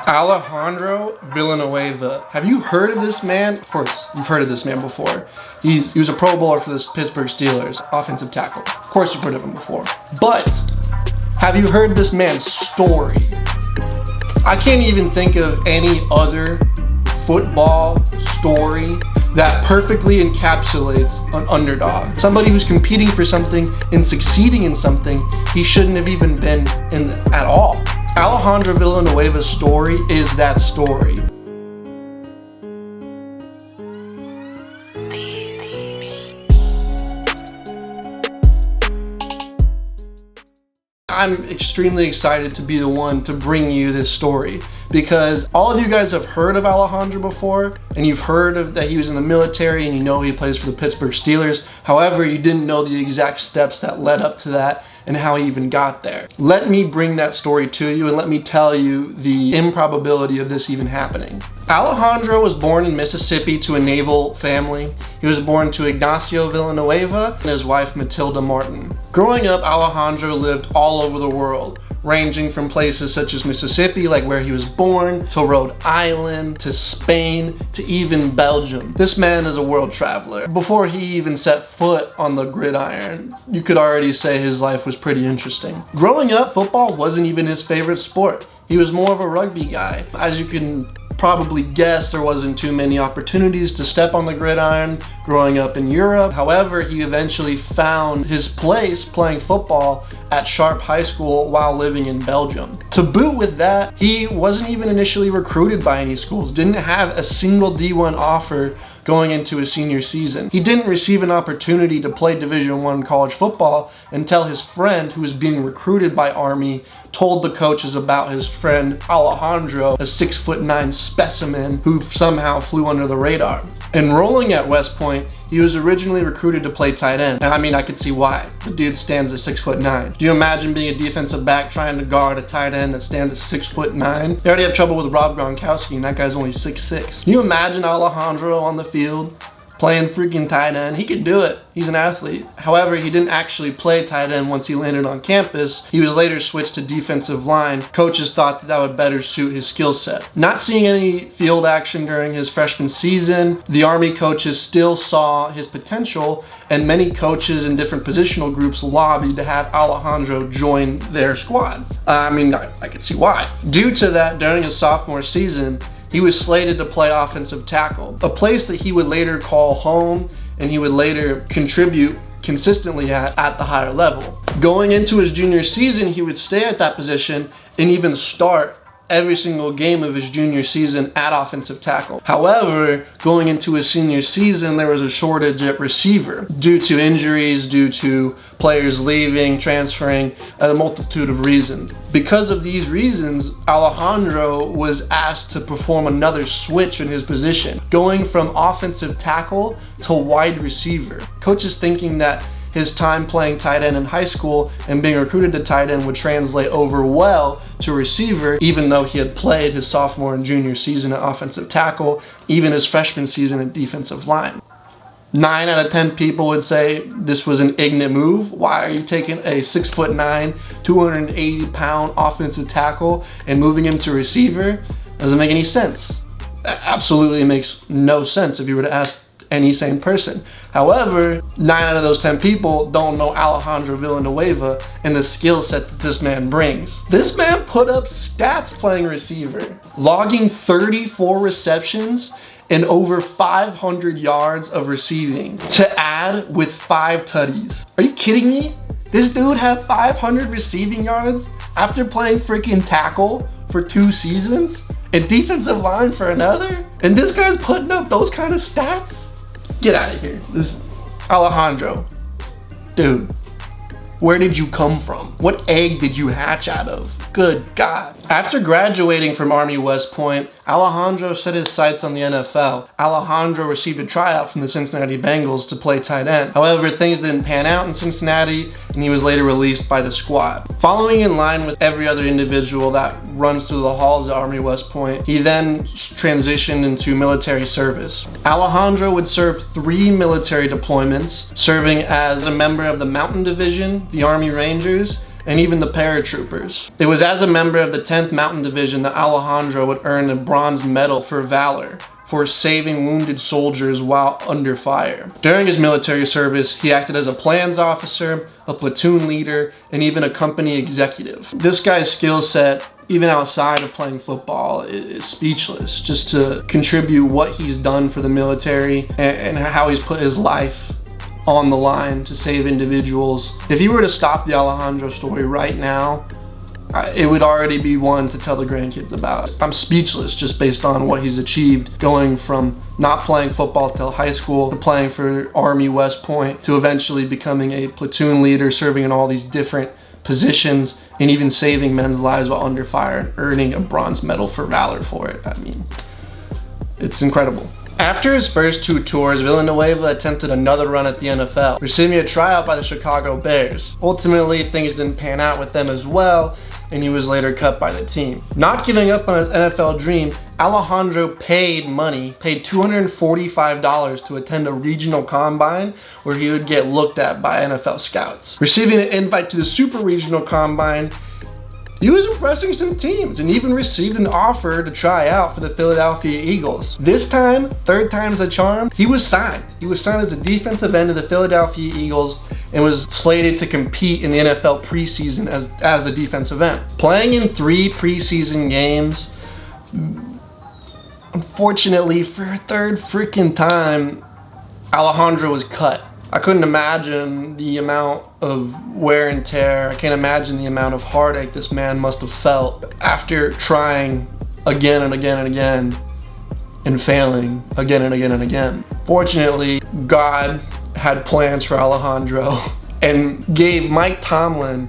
Alejandro Villanueva. Have you heard of this man? Of course, you've heard of this man before. He was a Pro Bowler for the Pittsburgh Steelers, offensive tackle. Of course you've heard of him before. But have you heard this man's story? I can't even think of any other football story that perfectly encapsulates an underdog. Somebody who's competing for something and succeeding in something he shouldn't have even been in at all. Alejandro Villanueva's story is that story. I'm extremely excited to be the one to bring you this story because all of you guys have heard of Alejandro before and you've heard of that he was in the military and you know he plays for the Pittsburgh Steelers. However, you didn't know the exact steps that led up to that and how he even got there. Let me bring that story to you and let me tell you the improbability of this even happening. Alejandro was born in Mississippi to a naval family. He was born to Ignacio Villanueva and his wife Matilda Martin. Growing up, Alejandro lived all over the world, ranging from places such as Mississippi, like where he was born, to Rhode Island, to Spain, to even Belgium. This man is a world traveler. Before he even set foot on the gridiron, you could already say his life was pretty interesting. Growing up, football wasn't even his favorite sport. He was more of a rugby guy. As you can probably guess, there wasn't too many opportunities to step on the gridiron growing up in Europe. However, he eventually found his place playing football at Sharp High School while living in Belgium. To boot with that, he wasn't even initially recruited by any schools, didn't have a single D1 offer going into his senior season. He didn't receive an opportunity to play Division I college football until his friend, who was being recruited by Army, told the coaches about his friend Alejandro, a 6'9" specimen who somehow flew under the radar. Enrolling at West Point, he was originally recruited to play tight end. And I mean, I could see why. The dude stands at 6'9". Do you imagine being a defensive back trying to guard a tight end that stands at 6'9"? They already have trouble with Rob Gronkowski, and that guy's only 6'6". Can you imagine Alejandro on the field playing freaking tight end? He could do it. He's an athlete. However, he didn't actually play tight end once he landed on campus. He was later switched to defensive line. Coaches thought that would better suit his skill set. Not seeing any field action during his freshman season, the Army coaches still saw his potential, and many coaches in different positional groups lobbied to have Alejandro join their squad. I mean, I could see why. Due to that, during his sophomore season, he was slated to play offensive tackle, a place that he would later call home and he would later contribute consistently at the higher level. Going into his junior season, he would stay at that position and even start every single game of his junior season at offensive tackle. However, going into his senior season, there was a shortage at receiver due to injuries, due to players leaving, transferring, a multitude of reasons. Because of these reasons, Alejandro was asked to perform another switch in his position, going from offensive tackle to wide receiver. Coaches thinking that his time playing tight end in high school and being recruited to tight end would translate over well to receiver, even though he had played his sophomore and junior season at offensive tackle, even his freshman season at defensive line. 9 out of 10 people would say this was an ignorant move. Why are you taking a 6'9", 280-pound offensive tackle and moving him to receiver? Doesn't make any sense. That absolutely makes no sense if you were to ask any sane person. However, 9 out of those 10 people don't know Alejandro Villanueva and the skill set that this man brings. This man put up stats playing receiver, logging 34 receptions and over 500 yards of receiving, to add with 5 tutties. Are you kidding me? This dude had 500 receiving yards after playing freaking tackle for 2 seasons and defensive line for another? And this guy's putting up those kind of stats? Get out of here. This Alejandro, dude, where did you come from? What egg did you hatch out of? Good God. After graduating from Army West Point, Alejandro set his sights on the NFL. Alejandro received a tryout from the Cincinnati Bengals to play tight end. However, things didn't pan out in Cincinnati, and he was later released by the squad. Following in line with every other individual that runs through the halls at Army West Point, he then transitioned into military service. Alejandro would serve 3 military deployments, serving as a member of the Mountain Division, the Army Rangers, and even the paratroopers. It was as a member of the 10th Mountain Division that Alejandro would earn a bronze medal for valor for saving wounded soldiers while under fire. During his military service, he acted as a plans officer, a platoon leader, and even a company executive. This guy's skill set, even outside of playing football, is speechless. Just to contribute what he's done for the military and how he's put his life on the line to save individuals. If you were to stop the Alejandro story right now, it would already be one to tell the grandkids about. I'm speechless just based on what he's achieved, going from not playing football till high school to playing for Army West Point to eventually becoming a platoon leader, serving in all these different positions, and even saving men's lives while under fire and earning a bronze medal for valor for it. I mean, it's incredible. After his first 2 tours, Villanueva attempted another run at the NFL, receiving a tryout by the Chicago Bears. Ultimately, things didn't pan out with them as well, and he was later cut by the team. Not giving up on his NFL dream, Alejandro paid $245 to attend a regional combine where he would get looked at by NFL scouts. Receiving an invite to the super regional combine, he was impressing some teams and even received an offer to try out for the Philadelphia Eagles. This time, 3rd time's the charm, he was signed. He was signed as a defensive end of the Philadelphia Eagles and was slated to compete in the NFL preseason as a defensive end. Playing in 3 preseason games, unfortunately for a 3rd freaking time, Alejandro was cut. I couldn't imagine the amount of wear and tear. I can't imagine the amount of heartache this man must have felt after trying again and again and again and failing again and again and again. Fortunately, God had plans for Alejandro and gave Mike Tomlin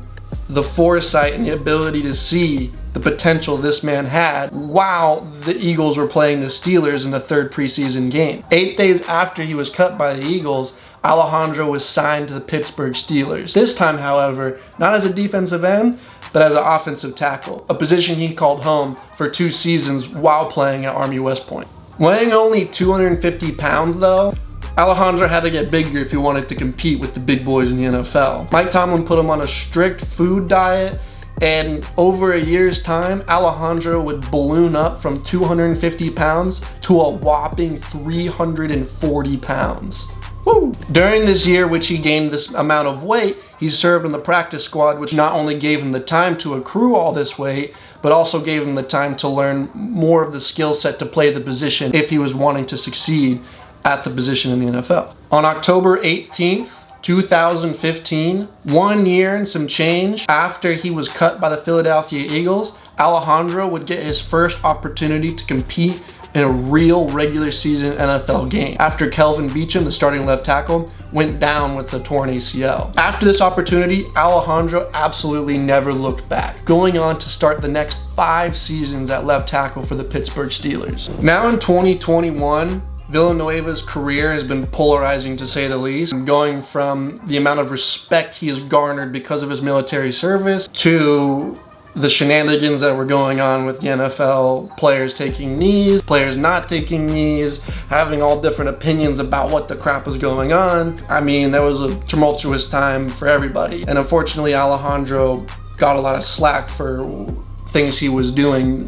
the foresight and the ability to see the potential this man had while the Eagles were playing the Steelers in the 3rd preseason game. 8 days after he was cut by the Eagles, Alejandro was signed to the Pittsburgh Steelers. This time, however, not as a defensive end, but as an offensive tackle, a position he called home for 2 seasons while playing at Army West Point. Weighing only 250 pounds though, Alejandro had to get bigger if he wanted to compete with the big boys in the NFL. Mike Tomlin put him on a strict food diet, and over a year's time, Alejandro would balloon up from 250 pounds to a whopping 340 pounds. Woo! During this year, which he gained this amount of weight, he served in the practice squad, which not only gave him the time to accrue all this weight, but also gave him the time to learn more of the skill set to play the position if he was wanting to succeed at the position in the NFL. On October 18th, 2015, 1 year and some change after he was cut by the Philadelphia Eagles, Alejandro would get his first opportunity to compete in a real regular season NFL game after Kelvin Beachum, the starting left tackle, went down with a torn ACL. After this opportunity, Alejandro absolutely never looked back, going on to start the next 5 seasons at left tackle for the Pittsburgh Steelers. Now in 2021, Villanueva's career has been polarizing to say the least, going from the amount of respect he has garnered because of his military service to the shenanigans that were going on with the NFL, players taking knees, players not taking knees, having all different opinions about what the crap was going on. I mean, that was a tumultuous time for everybody. And unfortunately, Alejandro got a lot of slack for things he was doing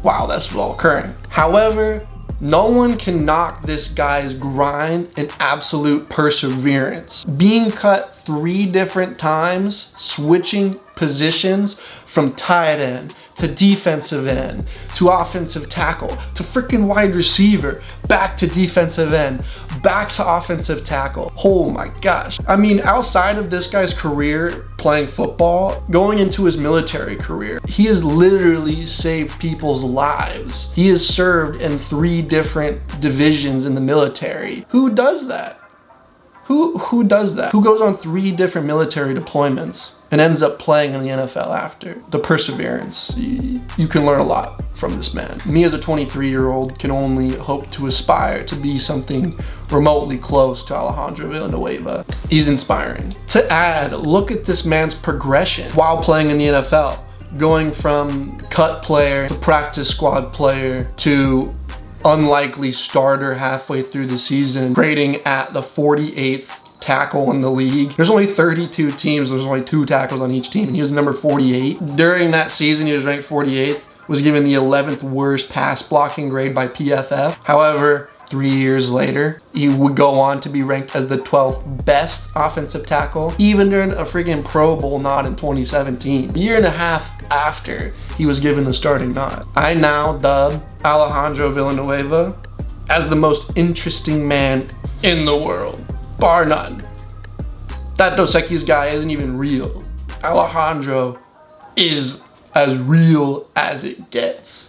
while this was all occurring. However, no one can knock this guy's grind and absolute perseverance. Being cut 3 different times, switching positions from tight end to defensive end to offensive tackle to freaking wide receiver, back to defensive end, back to offensive tackle. Oh my gosh. I mean, outside of this guy's career playing football, going into his military career, he has literally saved people's lives. He has served in 3 different divisions in the military. Who does that? Who does that? Who goes on 3 different military deployments and ends up playing in the NFL after? The perseverance. You can learn a lot from this man. Me as a 23-year-old can only hope to aspire to be something remotely close to Alejandro Villanueva. He's inspiring. To add, look at this man's progression while playing in the NFL. Going from cut player to practice squad player to unlikely starter halfway through the season, grading at the 48th tackle in the league. There's only 32 teams. There's only 2 tackles on each team. And he was number 48. During that season, he was ranked 48th. Was given the 11th worst pass blocking grade by PFF. However, 3 years later, he would go on to be ranked as the 12th best offensive tackle, even during a freaking Pro Bowl nod in 2017. A year and a half after he was given the starting nod. I now dub Alejandro Villanueva as the most interesting man in the world, bar none. That Dos Equis guy isn't even real. Alejandro is as real as it gets.